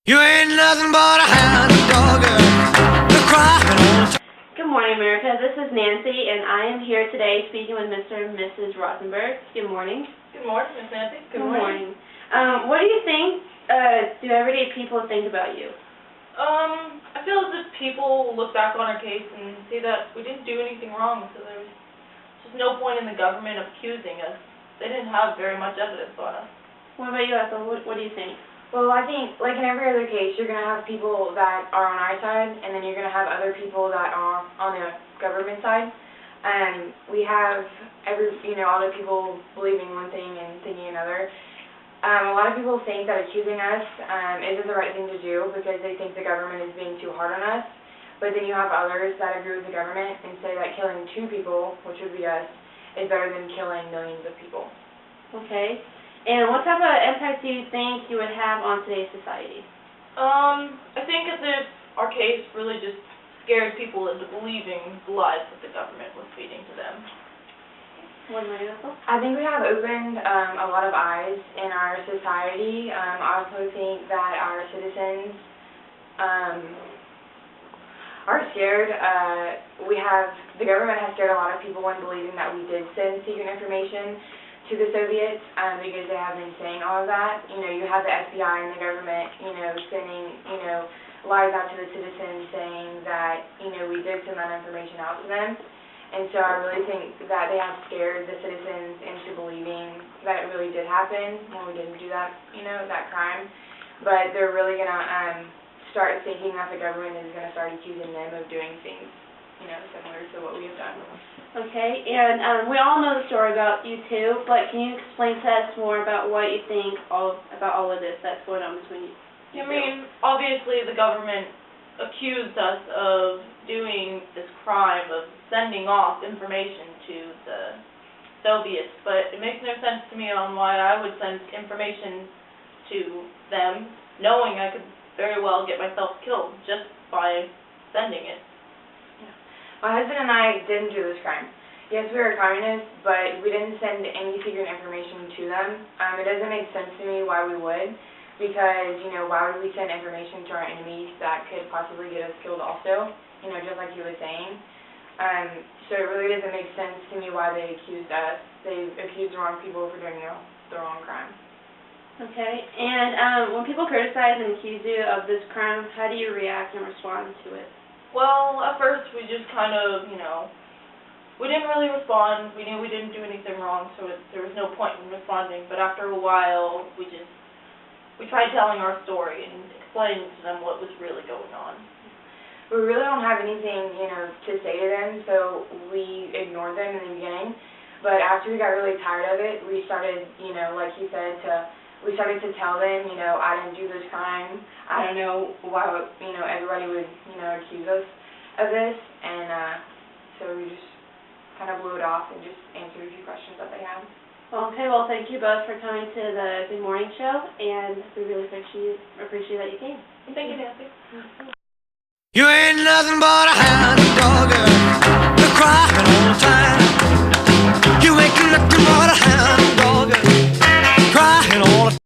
You ain't nothing but a hound dog, crying on. Good morning, America. This is Nancy, and I am here today speaking with Mr. and Mrs. Rosenberg. Good morning. Good morning, Miss Nancy. Good morning. What do you think do everyday people think about you? I feel as if people look back on our case and see that we didn't do anything wrong, so there's just no point in the government accusing us. They didn't have very much evidence on us. What about you, Ethel? What do you think? Well, I think, like in every other case, you're going to have people that are on our side, and then you're going to have other people that are on the government side. And we have all the people believing one thing and thinking another. A lot of people think that accusing us isn't the right thing to do because they think the government is being too hard on us. But then you have others that agree with the government and say that killing 2 people, which would be us, is better than killing millions of people. Okay. And what type of impact do you think you would have on today's society? I think as if our case really just scared people into believing the lies that the government was feeding to them. What about you, Ethel? I think we have opened a lot of eyes in our society. I also think that our citizens are scared. The government has scared a lot of people into believing that we did send secret information to the Soviets because they have been saying all of that. You have the FBI and the government, sending, lies out to the citizens saying that, we did send that information out to them. And so I really think that they have scared the citizens into believing that it really did happen when we didn't do that, that crime. But they're really going to start thinking that the government is going to start accusing them of doing things, similar to what we have done. Okay, and we all know the story about you two, but can you explain to us more about what you think about all of this that's going on between you? I mean, obviously the government accused us of doing this crime of sending off information to the Soviets, but it makes no sense to me on why I would send information to them knowing I could very well get myself killed just by sending it. My husband and I didn't do this crime. Yes, we were communists, but we didn't send any secret information to them. It doesn't make sense to me why we would, because, why would we send information to our enemies that could possibly get us killed also, just like you were saying. So it really doesn't make sense to me why they accused us. They accused the wrong people for doing the wrong crime. Okay, and when people criticize and accuse you of this crime, how do you react and respond to it? Well, at first we just kind of, we didn't really respond. We knew we didn't do anything wrong, so there was no point in responding. But after a while, we tried telling our story and explaining to them what was really going on. We really don't have anything, to say to them, so we ignored them in the beginning. But after we got really tired of it, we started, like you said, we started to tell them, I didn't do this crime. I don't know why, everybody would, accuse us of this. And so we just kind of blew it off and just answered a few questions that they had. Okay, well, thank you both for coming to the Good Morning Show, and we really appreciate that you came. Thank you, Nancy. You ain't nothing but a hound dog, crying.